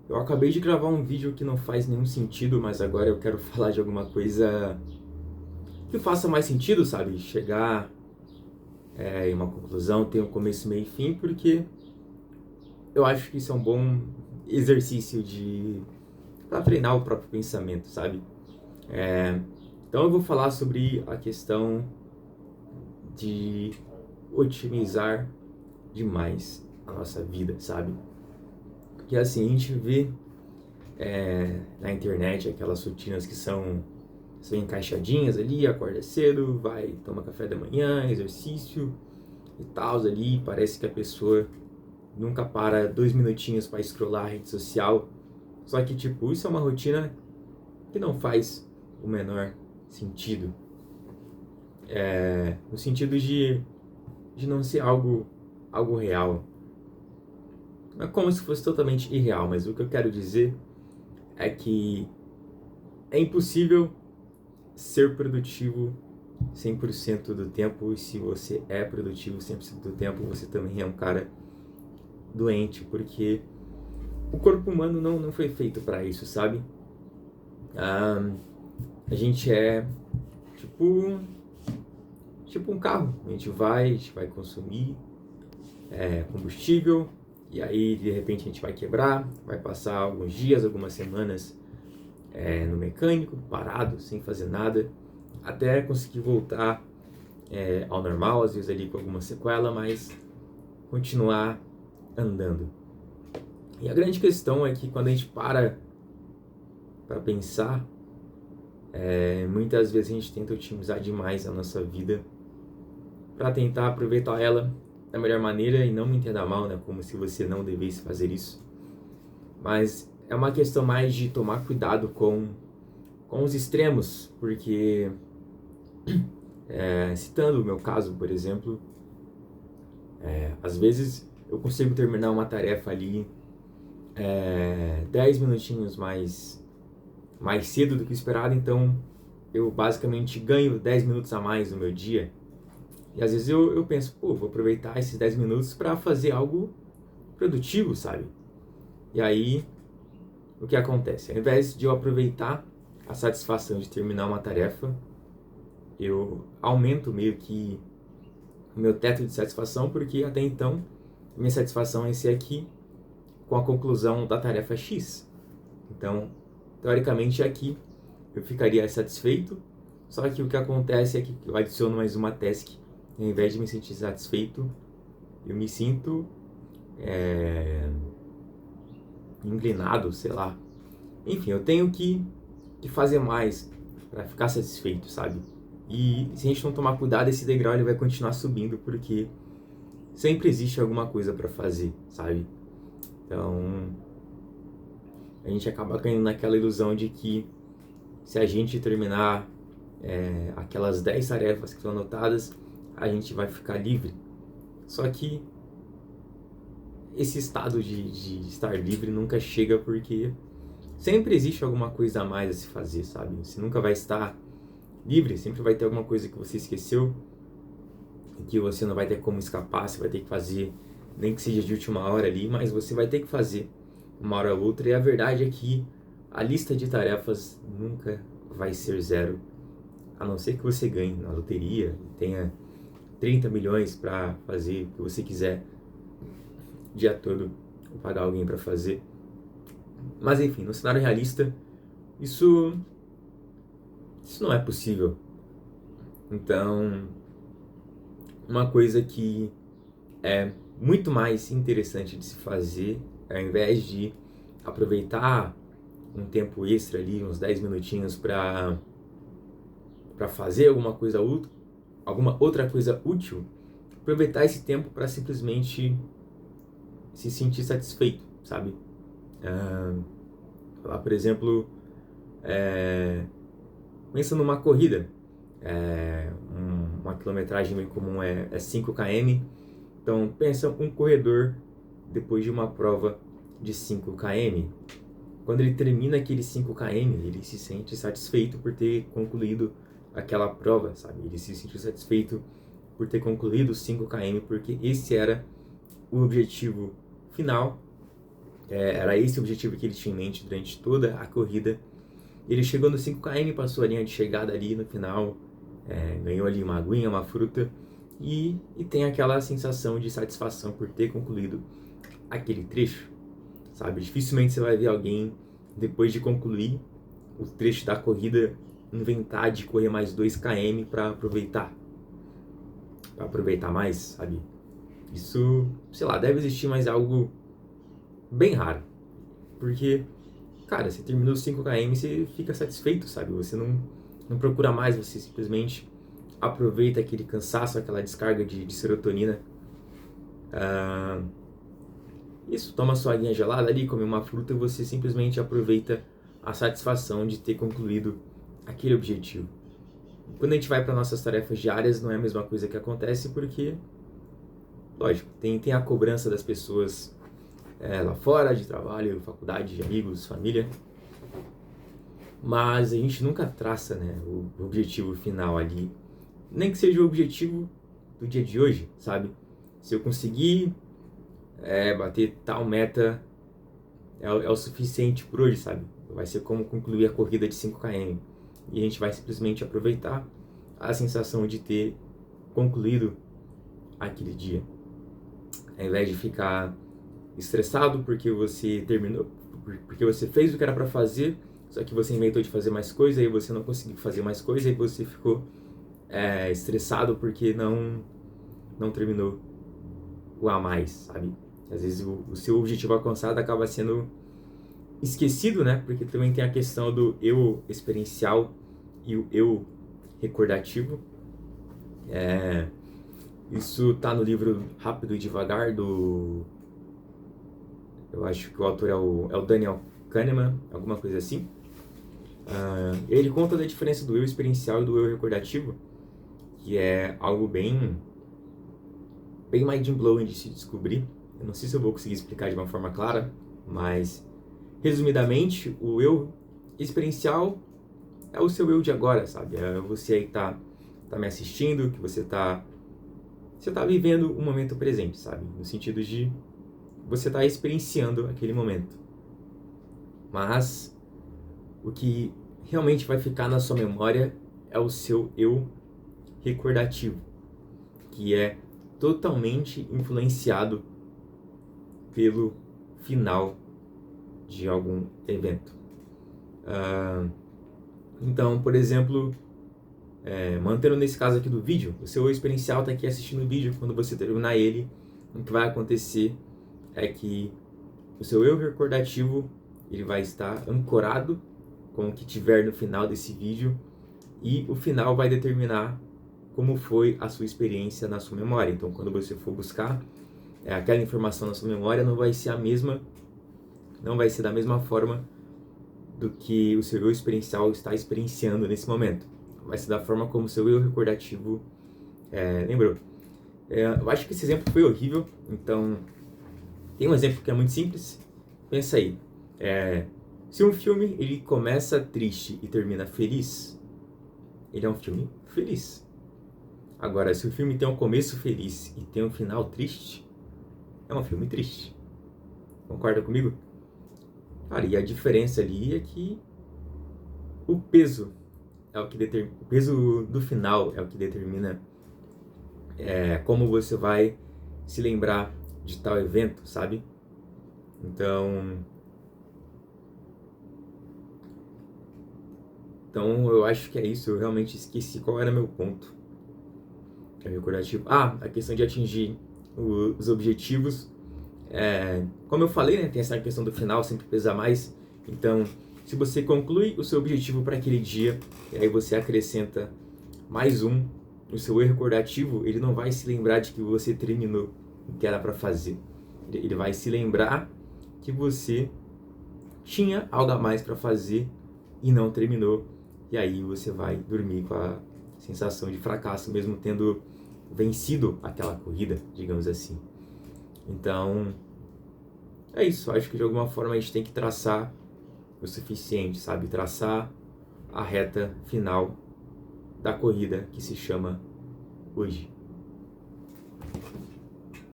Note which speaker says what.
Speaker 1: Eu acabei de gravar um vídeo que não faz nenhum sentido, mas agora eu quero falar de alguma coisa que faça mais sentido, sabe? Chegar em uma conclusão, ter um começo, meio e fim, porque eu acho que isso é um bom exercício para treinar o próprio pensamento, sabe? É, então eu vou falar sobre a questão de otimizar demais a nossa vida, sabe? Porque assim, a gente vê na internet aquelas rotinas que são encaixadinhas ali, acorda cedo, vai, toma café da manhã, exercício e tal ali, parece que a pessoa nunca para 2 minutinhos para scrollar a rede social, só que tipo, isso é uma rotina que não faz o menor sentido, no sentido de não ser algo real, não é como se fosse totalmente irreal, mas o que eu quero dizer é que é impossível ser produtivo 100% do tempo, e se você é produtivo 100% do tempo, você também é um cara doente, porque o corpo humano não foi feito para isso, sabe? Ah, a gente é tipo, tipo um carro, a gente vai consumir combustível, e aí de repente a gente vai quebrar, vai passar alguns dias, algumas semanas no mecânico, parado, sem fazer nada, até conseguir voltar ao normal, às vezes ali com alguma sequela, mas continuar andando. E a grande questão é que quando a gente para pensar, muitas vezes a gente tenta otimizar demais a nossa vida para tentar aproveitar ela da melhor maneira, e não me entenda mal, né? Como se você não devesse fazer isso. Mas é uma questão mais de tomar cuidado com os extremos, porque, citando o meu caso, por exemplo, às vezes eu consigo terminar uma tarefa ali 10 minutinhos mais cedo do que esperado, então eu basicamente ganho 10 minutos a mais no meu dia. E às vezes eu penso, pô, vou aproveitar esses 10 minutos para fazer algo produtivo, sabe? E aí, o que acontece? Ao invés de eu aproveitar a satisfação de terminar uma tarefa, eu aumento meio que o meu teto de satisfação, porque até então, minha satisfação é ser aqui com a conclusão da tarefa X. Então, teoricamente, aqui eu ficaria satisfeito, só que o que acontece é que eu adiciono mais uma task, e ao invés de me sentir satisfeito, eu me sinto inclinado, sei lá. Enfim, eu tenho que fazer mais para ficar satisfeito, sabe? E se a gente não tomar cuidado, esse degrau ele vai continuar subindo, porque sempre existe alguma coisa para fazer, sabe? Então, a gente acaba caindo naquela ilusão de que se a gente terminar aquelas 10 tarefas que estão anotadas, a gente vai ficar livre. Só que esse estado de estar livre nunca chega, porque sempre existe alguma coisa a mais a se fazer, sabe? Você nunca vai estar livre, sempre vai ter alguma coisa que você esqueceu, que você não vai ter como escapar, você vai ter que fazer, nem que seja de última hora ali, mas você vai ter que fazer uma hora ou outra. E a verdade é que a lista de tarefas nunca vai ser zero, a não ser que você ganhe na loteria e tenha 30 milhões para fazer o que você quiser o dia todo, ou pagar alguém para fazer. Mas enfim, no cenário realista, isso, isso não é possível. Então, uma coisa que é muito mais interessante de se fazer, ao invés de aproveitar um tempo extra ali, uns 10 minutinhos para fazer alguma outra coisa útil, aproveitar esse tempo para simplesmente se sentir satisfeito, sabe? Lá, por exemplo, pensa numa corrida, uma quilometragem bem comum é 5 km. Então pensa um corredor depois de uma prova de 5 km. Quando ele termina aqueles 5 km, ele se sente satisfeito por ter concluído aquela prova, sabe? Ele se sentiu satisfeito por ter concluído os 5 km, porque esse era o objetivo final Era esse o objetivo que ele tinha em mente durante toda a corrida. Ele chegou no 5 km, passou a linha de chegada ali no final, ganhou ali uma aguinha, uma fruta, e tem aquela sensação de satisfação por ter concluído aquele trecho, sabe? Dificilmente você vai ver alguém, depois de concluir o trecho da corrida, inventar de correr mais 2 km para aproveitar mais, sabe? Isso, sei lá, deve existir, mas é algo bem raro, porque, cara, você terminou os 5 km, você fica satisfeito, sabe? Você não procura mais, você simplesmente aproveita aquele cansaço, aquela descarga de serotonina. Isso, toma sua aguinha gelada ali, come uma fruta e você simplesmente aproveita a satisfação de ter concluído aquele objetivo. Quando a gente vai para nossas tarefas diárias, não é a mesma coisa que acontece, porque, lógico, tem a cobrança das pessoas lá fora, de trabalho, faculdade, de amigos, família, mas a gente nunca traça, né, o objetivo final ali, nem que seja o objetivo do dia de hoje, sabe? Se eu conseguir bater tal meta, é o suficiente por hoje, sabe? Vai ser como concluir a corrida de 5 km. E a gente vai simplesmente aproveitar a sensação de ter concluído aquele dia. Ao invés de ficar estressado porque você terminou, porque você fez o que era para fazer, só que você inventou de fazer mais coisa e você não conseguiu fazer mais coisa e você ficou estressado porque não terminou o a mais, sabe? Às vezes o seu objetivo alcançado acaba sendo esquecido, né? Porque também tem a questão do eu experiencial e o eu recordativo. Isso tá no livro Rápido e Devagar, eu acho que o autor é o Daniel Kahneman, alguma coisa assim. Ele conta da diferença do eu experiencial e do eu recordativo, que é algo bem mind-blowing de se descobrir. Eu não sei se eu vou conseguir explicar de uma forma clara, mas, resumidamente, o eu experiencial é o seu eu de agora, sabe? É você aí que tá me assistindo, que você tá vivendo o momento presente, sabe? No sentido de você tá experienciando aquele momento. Mas o que realmente vai ficar na sua memória é o seu eu recordativo, que é totalmente influenciado pelo final de algum evento. Então, por exemplo, mantendo nesse caso aqui do vídeo, o seu eu experiencial está aqui assistindo o vídeo. Quando você terminar ele, o que vai acontecer é que o seu eu recordativo ele vai estar ancorado com o que tiver no final desse vídeo, e o final vai determinar como foi a sua experiência na sua memória. Então, quando você for buscar aquela informação na sua memória, não vai ser da mesma forma do que o seu eu experiencial está experienciando nesse momento. Vai ser da forma como o seu eu recordativo lembrou. Eu acho que esse exemplo foi horrível, então tem um exemplo que é muito simples. Pensa aí, se um filme ele começa triste e termina feliz, ele é um filme feliz. Agora, se o filme tem um começo feliz e tem um final triste, é um filme triste. Concorda comigo? Cara, e a diferença ali é que o peso o peso do final é o que determina como você vai se lembrar de tal evento, sabe? Então eu acho que é isso. Eu realmente esqueci qual era meu ponto recordativo. A questão de atingir os objetivos. Como eu falei, né, tem essa questão do final sempre pesa mais. Então, se você conclui o seu objetivo para aquele dia, e aí você acrescenta mais um, o seu eu recordativo, ele não vai se lembrar de que você terminou o que era para fazer. Ele vai se lembrar que você tinha algo a mais para fazer e não terminou. E aí você vai dormir com a sensação de fracasso, mesmo tendo vencido aquela corrida, digamos assim. Então, é isso. Acho que de alguma forma a gente tem que traçar o suficiente, sabe? Traçar a reta final da corrida que se chama hoje.